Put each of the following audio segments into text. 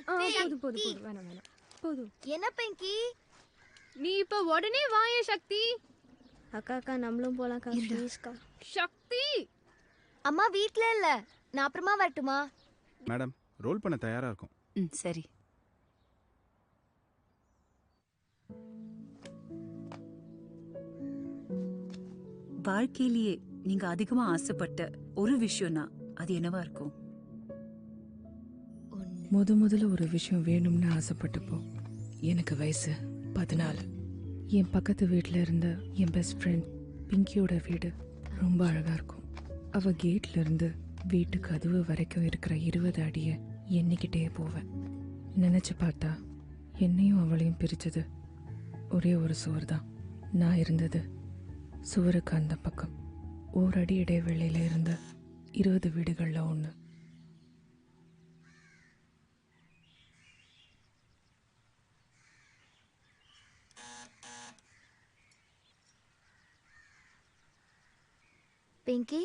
போதும் போதும் போதும் வேணாம் வேணாம் போதும். என்ன பிங்கி? நீ இப்ப உடனே வாயே சக்தி. அக்கா நம்மளும் போலாம்க்கா ப்ளீஸ்க்கா. சக்தி அம்மா வீட்ல இல்ல, நான் அப்புறமா வரட்டுமா? மேடம் ரோல் பண்ண தயாரா இருக்கும். சரி. வாழ்க்கையிலேயே நீங்க அதிகமா ஆசைப்பட்ட ஒரு விஷயம்னா அது என்னவா இருக்கும்? முதல்ல ஒரு விஷயம் வேணும்னு ஆசைப்பட்டப்போ எனக்கு வயசு 14. என் பக்கத்து வீட்டில் இருந்த என் பெஸ்ட் ஃப்ரெண்ட் பிங்கியோட வீடு ரொம்ப அழகாக இருக்கும். அவள் கேட்ல இருந்து வீட்டு கதவு வரைக்கும் இருக்கிற 20 அடியை எண்ணிக்கிட்டே போவேன். நினச்சி பார்த்தா என்னையும் அவளையும் பிரித்தது ஒரே ஒரு சுவர் தான். நான் இருந்தது சுவருக்கு அந்த பக்கம். ஓரடி இடைவெளியில் இருந்த 20 வீடுகளில் ஒன்று. பிங்கி,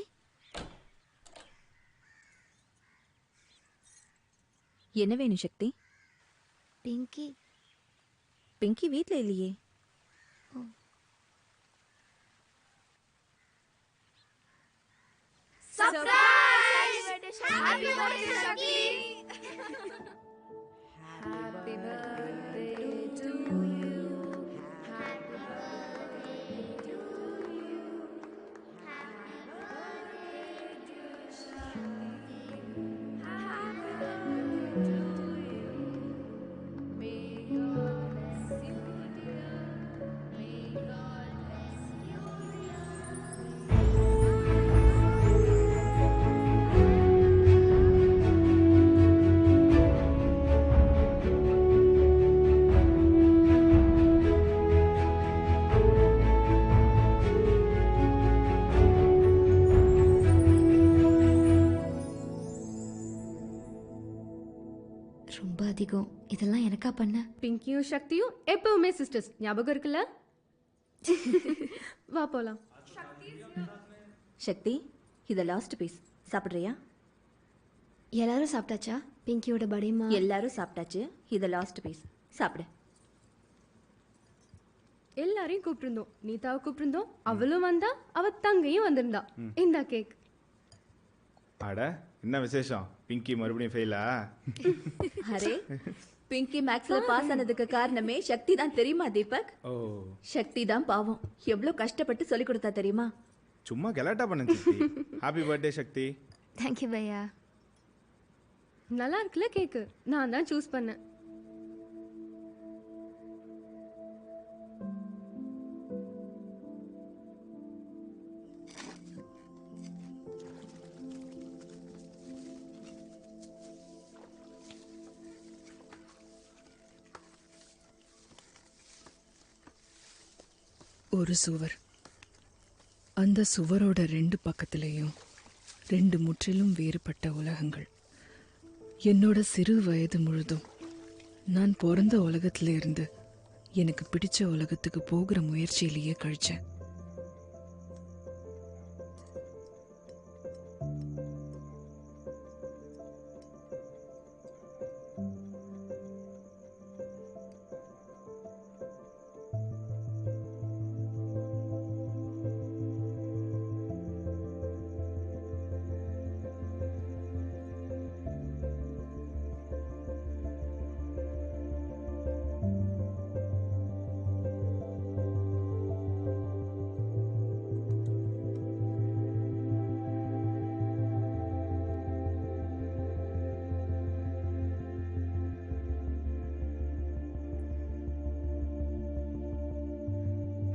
என்ன வேணும் சக்தி? பிங்கி பிங்கி வீட்ல இல்லையே. Surprise! Happy birthday Shakti! Happy birthday to you. Happy birthday to you. Happy birthday to Shakti. Happy birthday to you. May God bless you dear. May God bless you dear. ரொம்ப அதிகம். இதெல்லாம் எனக்கா பண்ண? பிங்கியும் சக்தியும் எப்பவுமே சிஸ்டர்ஸ், ஞாபகம் இருக்குல்ல? வா போலாம். சக்தி, இத லாஸ்ட் பீஸ். சாப்பிடுறியா? எல்லாரும் சாப்பிட்டாச்சா? பிங்கியோட பர்த்டேமா? எல்லாரும் சாப்பிட்டாச்சு. இத லாஸ்ட் பீஸ். சாப்பிடு. எல்லாரையும் கூப்பிட்டிருந்தோம். நீதாவை கூப்பிட்டிருந்தோம். அவளும் வந்தா, அவ தங்கையும் வந்திருந்தா. இந்த கேக். அட என்ன விசேஷம்? பிங்கி மறுபடியும் ஃபெயிலா? அரே, பிங்கி மேக்ஸ்ல பாஸ் ஆனதுக்கு காரணமே சக்தி தான் தெரியுமா தீபக்? ஓ, சக்தி தான் பாவம் எவ்வளவு கஷ்டப்பட்டு சொல்லி கொடுத்தா தெரியுமா? சும்மா கலாட்டா பண்ண சக்தி. ஹாப்பி பர்த்டே சக்தி. தேங்க்யூ பையா. நல்லா இருக்குல்ல கேக்கு? நான் தான் சூஸ் பண்ணேன். ஒரு சுவர். அந்த சுவரோட 2 பக்கத்திலையும் 2 முற்றிலும் வேறுபட்ட உலகங்கள். என்னோட சிறு வயது முழுதும் நான் பிறந்த உலகத்துல இருந்து எனக்கு பிடிச்ச உலகத்துக்கு போகிற முயற்சியிலேயே கழிச்சேன்.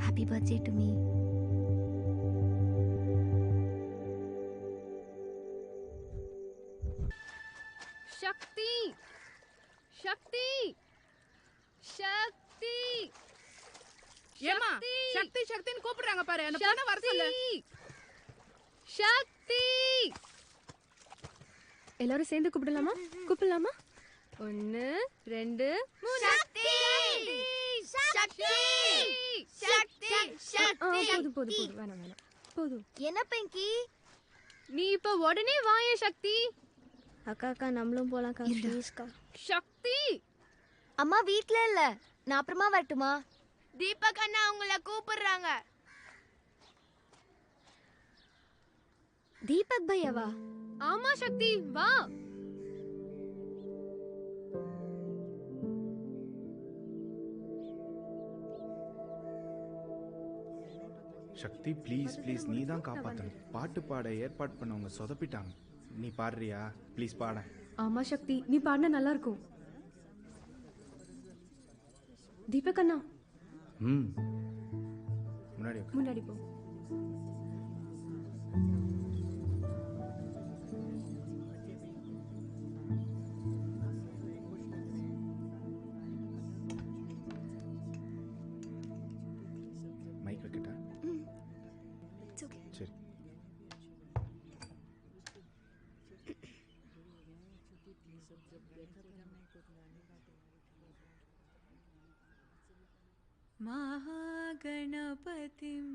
Happy birthday to me. சக்தி சக்தி சக்தி ஏமா சக்தி சக்தின்னு கூப்பிடுறாங்க பாரு. அந்த பொண்ண வர சொல்லு. சக்தி எல்லாரும் சேர்ந்து கூப்பிடலாமா? கூப்பிடலாமா? 1 2 3. சக்தி சக்தி சக்தி சக்தி. போதும் போதும் போதும் வேணாம் வேணாம் போதும். என்ன பிங்கி? நீ இப்ப உடனே வாயே சக்தி. அக்கா நம்மளும் போலாம்க்கா ப்ளீஸ்க்கா. சக்தி அம்மா வீட்ல இல்ல, நான் அப்புறமா வரட்டுமா? தீபக் அண்ணா உங்களை கூப்பிடுறாங்க. தீபக் பையாவா? ஆமா சக்தி வா. சக்தி ப்ளீஸ் ப்ளீஸ் நீ தான் காப்பாற்றணும். பாட்டு பாட ஏற்பாடு பண்ணவங்க சொதப்பிட்டாங்க. நீ பாடுறியா? ப்ளீஸ் பாட. ஆமா சக்தி நீ பாடினா நல்லா இருக்கும். தீபக் அண்ணா முன்னாடி உட்காரு. முன்னாடி போ. மைக் வைக்கட்டா? சரி. महागणपतिं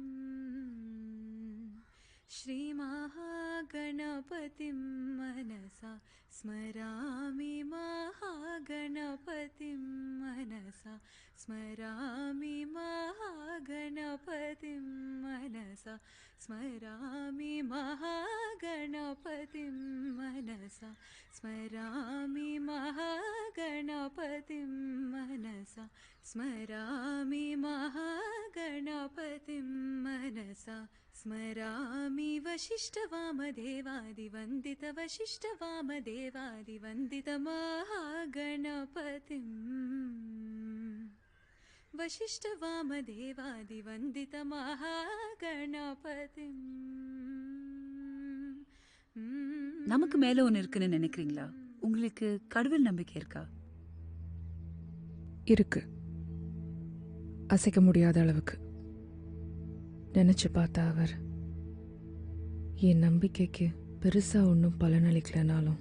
श्रीमहागणपतिं मनसा स्मरामि महागणपतिं मनसा स्मरामि महागणपतिं मनसा स्मरामि महागणपतिं मनसा स्मरामि महागणपतिं मनसा स्मरामि महागणपतिं मनसा स्मरामि वशिष्ठवामदेवादिवन्दितमहागणपतिं वशिष्ठवामदेवादिवन्दितमहागणपतिं. நமக்கு மேல ஒன்று இருக்குன்னு நினைக்கிறீங்களா? உங்களுக்கு கடவுள் நம்பிக்கை இருக்கா? இருக்கு, அசைக்க முடியாத அளவுக்கு. நினைச்சு பார்த்தா அவர் என் நம்பிக்கைக்கு பெருசா ஒன்றும் பலனளிக்கலனாலும்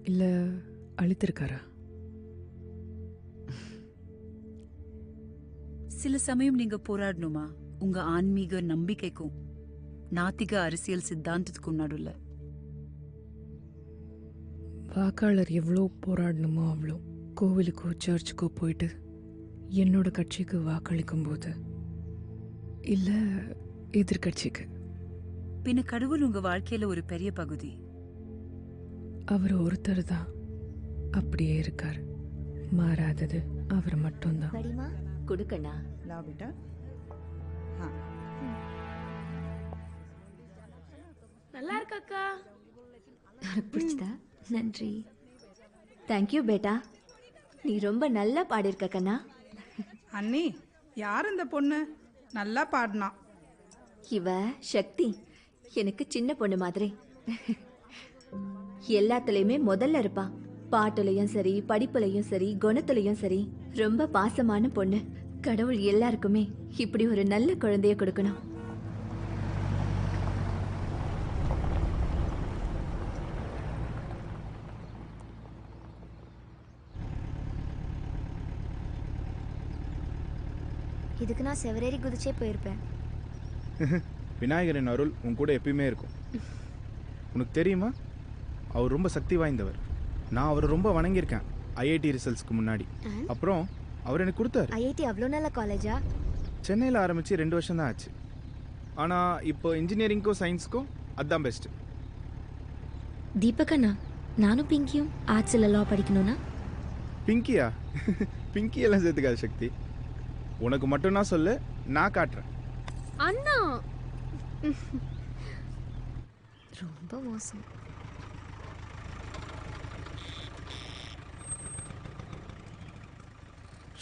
இல்ல அழித்திருக்காரா? சில சமயம் நீங்க போராடணுமா உங்க ஆன்மீக நம்பிக்கைக்கும் நாத்திக அரசியல் சித்தாந்தத்துக்கும் நடுல? வாக்காளர் எவ்வளோ போராடணுமோ அவ்வளோ. கோவிலுக்கோ சர்ச்சுக்கோ போயிட்டு என்னோட கட்சிக்கு வாக்களிக்கும் போது இல்ல எதிர்கட்சிக்கு. பின்ன கடவுள் உங்க வாழ்க்கையில ஒரு பெரிய பகுதி. அவர் ஒருத்தர் தான் அப்படியே இருக்கார். மாறாதது அவர் மட்டும்தான். படிமா கொடுக்கண்ணா. लाओ बेटा. हाँ நல்லா இருக்காக்கா. உனக்கு பிடிச்சதா? நன்றி. தேங்க்யூ பேட்டா. நீ ரொம்ப நல்லா பாடியிருக்க கண்ணா. அண்ணி, யார் இந்த பொண்ணு? நல்லா பாடினா. இவ சக்தி, எனக்கு சின்ன பொண்ணு மாதிரி. எல்லாத்துலயுமே முதல்ல இருப்பா. பாட்டுலயும் சரி, படிப்புலயும் சரி, குணத்துலயும் சரி. ரொம்ப பாசமான பொண்ணு. கடவுள் எல்லாருக்குமே இப்படி ஒரு நல்ல குழந்தைய கொடுக்கணும். இதுக்கு நான் செவரேறி குதிச்சே போயிருப்பேன். விநாயகரின் அருள் உன் கூட எப்பயுமே இருக்கும். உனக்கு தெரியுமா, அவர் ரொம்ப சக்தி வாய்ந்தவர். நான் அவரை ரொம்ப வணங்கியிருக்கேன் ஐஐடி ரிசல்ட்ஸ்க்கு முன்னாடி. அப்புறம் அவர் எனக்கு கொடுத்தாரு. ஐஐடி அவ்வளோ நல்ல காலேஜா? சென்னையில் ஆரம்பித்து 2 வருஷம் தான் ஆச்சு. ஆனால் இப்போ இன்ஜினியரிங்க்கும் சயின்ஸுக்கும் அதுதான் பெஸ்ட்டு. தீபக் அண்ணா, நானும் பிங்கியும் ஆர்ட்ஸில் லா படிக்கணும்னா? பிங்கியா? பிங்கியெல்லாம் சேர்த்துக்காத சக்தி. உனக்கு மட்டும்னா சொல்லு, நான் காட்டுறேன். அண்ணா ரொம்ப மோசம்.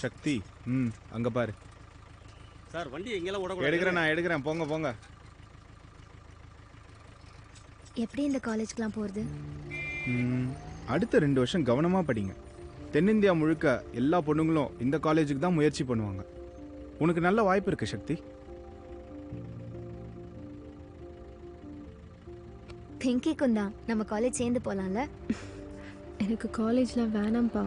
சக்தி, அங்கே பாரு. சார் வண்டி எங்கெல்லாம் ஓடக்கூடாது. எடுக்கிறேன், நான் எடுக்கிறேன். போங்க போங்க. எப்படி இந்த காலேஜ்க்குலாம் போகிறது? அடுத்த 2 வருஷம் கவனமாக படிங்க. தென்னிந்தியா முழுக்க எல்லா பொண்ணுங்களும் இந்த காலேஜுக்கு தான் முயற்சி பண்ணுவாங்க. உனக்கு நல்ல வாய்ப்பு இருக்கு சக்தி. பிங்கிக்கும் தான் நம்ம காலேஜ் சேர்ந்து போகலாம்ல? எனக்கு காலேஜ்லாம் வேணாம்ப்பா.